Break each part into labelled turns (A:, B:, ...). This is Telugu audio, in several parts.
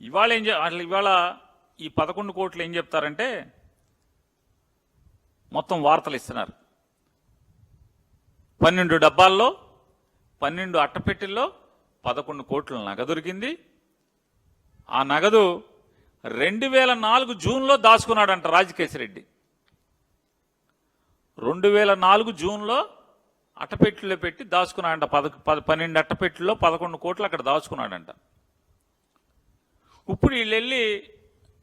A: ఇవాళ ఈ 11 కోట్లు ఏం చెప్తారంటే మొత్తం వార్తలు ఇస్తున్నారు. 12 డబ్బాల్లో 12 అట్టపెట్టెల్లో 11 కోట్ల నగదు దొరికింది. ఆ నగదు 2004 జూన్లో దాచుకున్నాడంట రాజకేశిరెడ్డి. 2004 జూన్లో అట్టపెట్టెలో పెట్టి దాచుకున్నాడంట. 12 అట్టపెట్టెల్లో 11 కోట్లు అక్కడ దాచుకున్నాడంట. ఇప్పుడు వీళ్ళు వెళ్ళి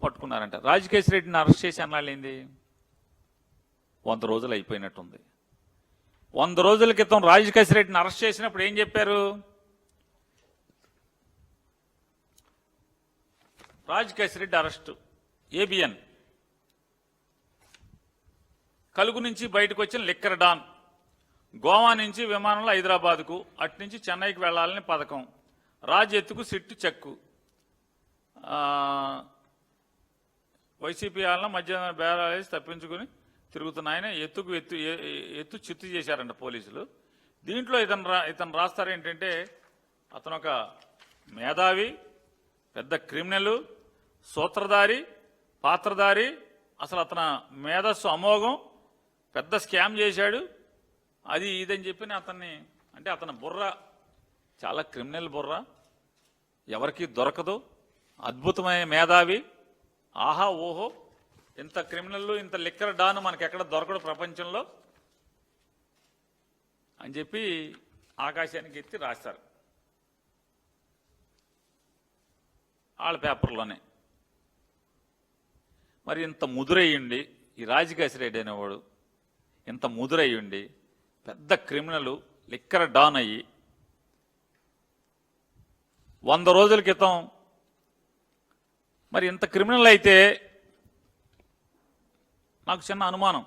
A: పట్టుకున్నారంట. రాజకేశిరెడ్డిని అరెస్ట్ చేసి అన్నాళ్ళేంది 100 రోజులు అయిపోయినట్టుంది. 100 రోజుల క్రితం రాజకేశిరెడ్డిని అరెస్ట్ చేసినప్పుడు ఏం చెప్పారు? రాజకేశిరెడ్డి అరెస్టు ఏబిఎన్ కలుగు నుంచి బయటకు వచ్చిన లిక్కర్ డాన్, గోవా నుంచి విమానంలో హైదరాబాద్కు, అటు నుంచి చెన్నైకి వెళ్లాలని పథకం, రాజ్ ఎత్తుకు సిట్టు చెక్కు, వైసీపీ వాళ్ళ మధ్య బేరాలేసి తప్పించుకుని తిరుగుతున్న ఆయన ఎత్తు చిత్తు చేశారంట పోలీసులు. దీంట్లో ఇతను రాస్తారేంటంటే అతను ఒక మేధావి, పెద్ద క్రిమినల్, సూత్రధారి, పాత్రధారి, అసలు అతను మేధస్సు అమోఘం, పెద్ద స్కామ్ చేశాడు, అది ఇదని చెప్పి అతన్ని, అంటే అతని బుర్ర చాలా క్రిమినల్ బుర్ర, ఎవరికి దొరకదు, అద్భుతమైన మేధావి, ఆహా ఓహో, ఇంత క్రిమినల్ ఇంత లిక్కర్ డాన్ మనకి ఎక్కడ దొరకడు ప్రపంచంలో అని చెప్పి ఆకాశానికి ఎత్తి రాస్తారు వాళ్ళ పేపర్లోనే. మరి ఇంత ముదురయ్యండి ఈ రాజకేశిరెడ్డి అనేవాడు, ఇంత ముదురయ్యండి పెద్ద క్రిమినల్ లిక్కర్ డాన్ అయ్యి 100 రోజుల క్రితం మరి ఇంత క్రిమినల్ అయితే నాకు చిన్న అనుమానం,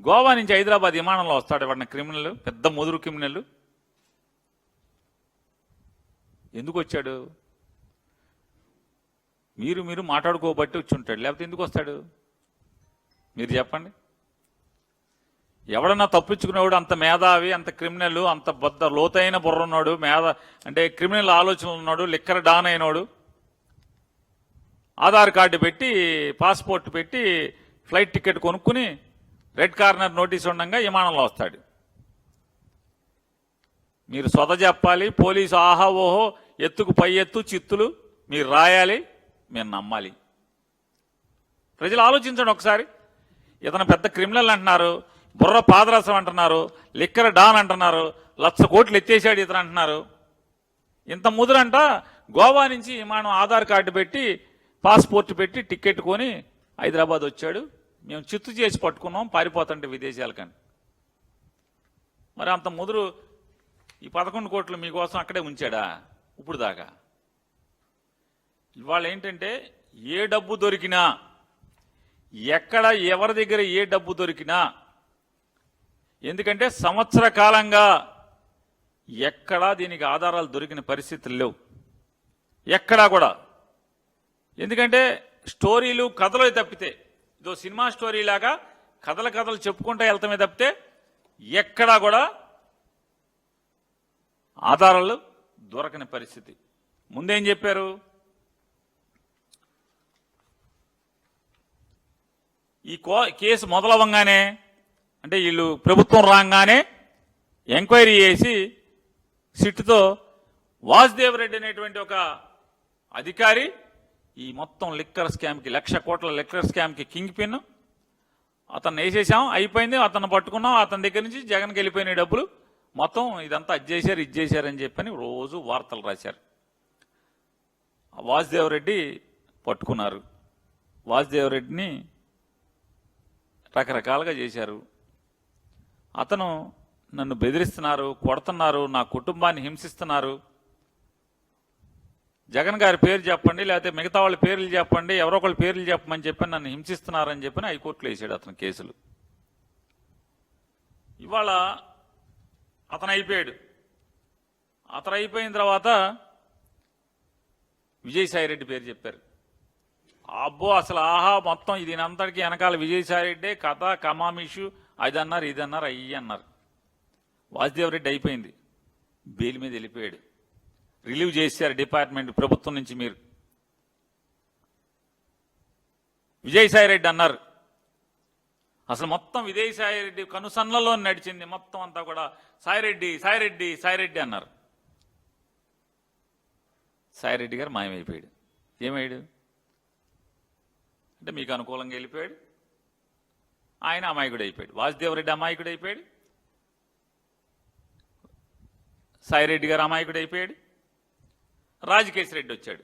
A: గోవా నుంచి హైదరాబాద్ విమానంలో వస్తాడు ఎవడన్నా క్రిమినల్, పెద్ద ముదురు క్రిమినల్, ఎందుకు వచ్చాడు? మీరు మాట్లాడుకోబట్టి వచ్చి ఉంటాడు, లేకపోతే ఎందుకు వస్తాడు మీరు చెప్పండి. ఎవడన్నా తప్పించుకునేవాడు అంత మేధావి, అంత క్రిమినల్, అంత బద్ద లోతైన బుర్ర ఉన్నాడు, అంటే క్రిమినల్ ఆలోచనలు ఉన్నాడు, లిక్కర్ డాన్ అయినోడు, ఆధార్ కార్డు పెట్టి పాస్పోర్ట్ పెట్టి ఫ్లైట్ టికెట్ కొనుక్కుని రెడ్ కార్నర్ నోటీస్ ఉండగా విమానంలో వస్తాడు. మీరు సొద చెప్పాలి, పోలీసు ఆహా ఓహో ఎత్తుకు పై ఎత్తు చిత్తులు మీరు రాయాలి, మీరు నమ్మాలి. ప్రజలు ఆలోచించండి ఒకసారి. ఇతను పెద్ద క్రిమినల్ అంటున్నారు, బుర్ర పాదరసం అంటున్నారు, లిక్కర్ డాన్ అంటున్నారు, 1,00,000 కోట్లు ఎత్తేసాడు ఇతను అంటున్నారు. ఇంత ముదురంట గోవా నుంచి విమానం ఆధార్ కార్డు పెట్టి పాస్పోర్ట్ పెట్టి టికెట్ కొని హైదరాబాద్ వచ్చాడు, మేము చిత్తు చేసి పట్టుకున్నాం పారిపోతుంటే విదేశాలకని. మరి అంత ముదురు ఈ 11 కోట్లు మీకోసం అక్కడే ఉంచాడా ఇప్పుడు దాకా? ఇవాళ ఏంటంటే ఏ డబ్బు దొరికినా, ఎక్కడ ఎవరి దగ్గర ఏ డబ్బు దొరికినా, ఎందుకంటే సంవత్సర కాలంగా ఎక్కడా దీనికి ఆధారాలు దొరికిన పరిస్థితులు లేవు ఎక్కడా కూడా. ఎందుకంటే స్టోరీలు కథలు తప్పితే, ఇదో సినిమా స్టోరీ లాగా కథలు చెప్పుకుంటూ వెళ్తామే తప్పితే ఎక్కడా కూడా ఆధారాలు దొరకని పరిస్థితి. ముందేం చెప్పారు? ఈ కేసు మొదలవ్వగానే, అంటే వీళ్ళు ప్రభుత్వం రాగానే ఎంక్వైరీ చేసి సిట్టుతో వాసుదేవరెడ్డి అనేటువంటి ఒక అధికారి ఈ మొత్తం లిక్కర్ స్కామ్కి 1,00,000 కోట్ల లిక్కర్ స్కామ్కి కింగ్ పిన్, అతన్ని వేసేసాం, అయిపోయింది, అతన్ని పట్టుకున్నాం, అతని దగ్గర నుంచి జగన్కి వెళ్ళిపోయిన డబ్బులు మొత్తం ఇదంతా ఇది చేశారని చెప్పని రోజు వార్తలు రాశారు. వాసుదేవరెడ్డి పట్టుకున్నారు, వాసుదేవరెడ్డిని రకరకాలుగా చేశారు. అతను నన్ను బెదిరిస్తున్నారు, కొడుతున్నారు, నా కుటుంబాన్ని హింసిస్తున్నారు, జగన్ గారి పేరు చెప్పండి, లేకపోతే మిగతా వాళ్ళ పేర్లు చెప్పండి, ఎవరో ఒకళ్ళ పేర్లు చెప్పమని చెప్పి నన్ను హింసిస్తున్నారని చెప్పని హైకోర్టులో వేసాడు అతను కేసులు. ఇవాళ అతను అయిపోయాడు. అతను అయిపోయిన తర్వాత విజయసాయిరెడ్డి పేరు చెప్పారు. అబ్బో అసలు ఆహా మొత్తం దీనంతటికి వెనకాల విజయసాయిరెడ్డే కథ, కమామిషు, అది అన్నారు, ఇది అన్నారు, అయ్యి అన్నారు. వాసుదేవరెడ్డి అయిపోయింది, బెయిల్ మీద వెళ్ళిపోయాడు, రిలీవ్ చేశారు డిపార్ట్మెంట్ ప్రభుత్వం నుంచి. మీరు విజయసాయిరెడ్డి అన్నారు. అసలు మొత్తం విజయసాయిరెడ్డి కనుసన్నలో నడిచింది మొత్తం అంతా కూడా సాయిరెడ్డి సాయిరెడ్డి సాయిరెడ్డి అన్నారు. సాయిరెడ్డి గారు మాయమైపోయాడు. ఏమయ్యాడు అంటే మీకు అనుకూలంగా వెళ్ళిపోయాడు. ఆయన అమాయకుడు అయిపోయాడు. వాసుదేవరెడ్డి అమాయకుడు అయిపోయాడు. సాయిరెడ్డి గారు అమాయకుడు అయిపోయాడు. రాజకేశ్రెడ్డి వచ్చాడు.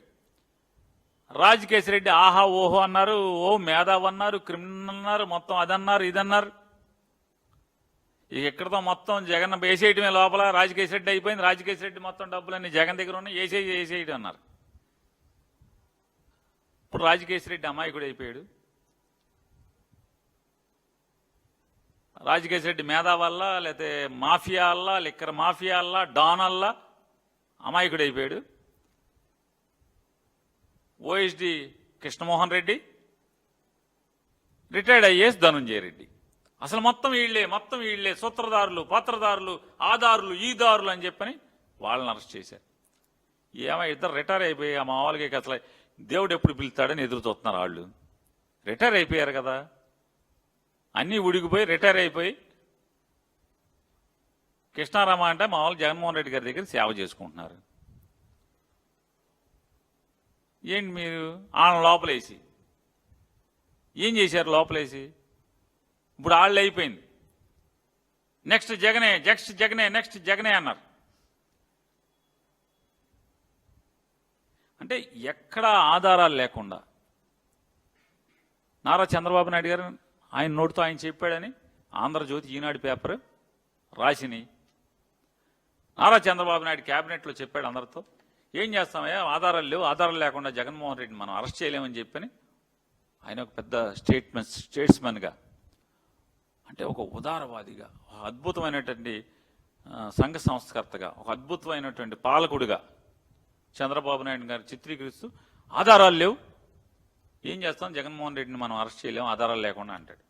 A: రాజకేశ్రెడ్డి ఆహా ఓహో అన్నారు, ఓ మేధావు అన్నారు, క్రిమినల్ అన్నారు, మొత్తం అదన్నారు ఇదన్నారు. ఇక ఎక్కడితో మొత్తం జగన్ వేసేయటమే లోపల. రాజకేశ్రెడ్డి అయిపోయింది. రాజకేశ్రెడ్డి మొత్తం డబ్బులన్నీ జగన్ దగ్గర ఉన్నాయి, వేసేయడం అన్నారు. ఇప్పుడు రాజకేశ్రెడ్డి అమాయకుడు అయిపోయాడు. రాజకేశ్రెడ్డి మేధావు వల్ల, లేకపోతే మాఫియా వల్ల, లిక్కర్ మాఫియా వల్ల, డాన్ వల్ల అమాయకుడు అయిపోయాడు. OSD Krishnamohan Reddy, retired IAS Dhanunjaya Reddy. అసలు మొత్తం వీళ్లే సూత్రధారులు, పాత్రధారులు, ఆధారులు, ఈ దారులు అని చెప్పని వాళ్ళని అరెస్ట్ చేశారు. ఏమో ఇద్దరు రిటైర్ అయిపోయి ఆ మామూలుగా అసలు దేవుడు ఎప్పుడు పిలుస్తాడని ఎదురు చూస్తున్నారు వాళ్ళు. రిటైర్ అయిపోయారు కదా, అన్నీ ఉడికిపోయి రిటైర్ అయిపోయి కృష్ణారామ అంటే మామూలు జగన్మోహన్ రెడ్డి గారి దగ్గర సేవ చేసుకుంటున్నారు. ఏంటి మీరు వాళ్ళని లోపలేసి ఏం చేశారు? లోపలేసి ఇప్పుడు వాళ్ళు అయిపోయింది. నెక్స్ట్ జగనే, నెక్స్ట్ జగనే అన్నారు. అంటే ఎక్కడ ఆధారాలు లేకుండా నారా చంద్రబాబు నాయుడు గారు ఆయన నోటితో ఆయన చెప్పాడని ఆంధ్రజ్యోతి, ఈనాడు పేపర్ రాసిని. నారా చంద్రబాబు నాయుడు క్యాబినెట్లో చెప్పాడు అందరితో, ఏం చేస్తామయ్యా ఆధారాలు లేవు, ఆధారాలు లేకుండా జగన్మోహన్ రెడ్డిని మనం అరెస్ట్ చేయలేమని చెప్పని ఆయన ఒక పెద్ద స్టేట్స్మెన్గా, అంటే ఒక ఉదారవాదిగా, ఒక అద్భుతమైనటువంటి సంఘ సంస్కర్తగా, ఒక అద్భుతమైనటువంటి పాలకుడిగా చంద్రబాబు నాయుడు గారు చిత్రీకరిస్తూ ఆధారాలు లేవు, ఏం చేస్తాం జగన్మోహన్ రెడ్డిని మనం అరెస్ట్ చేయలేము ఆధారాలు లేకుండా అంటాడు.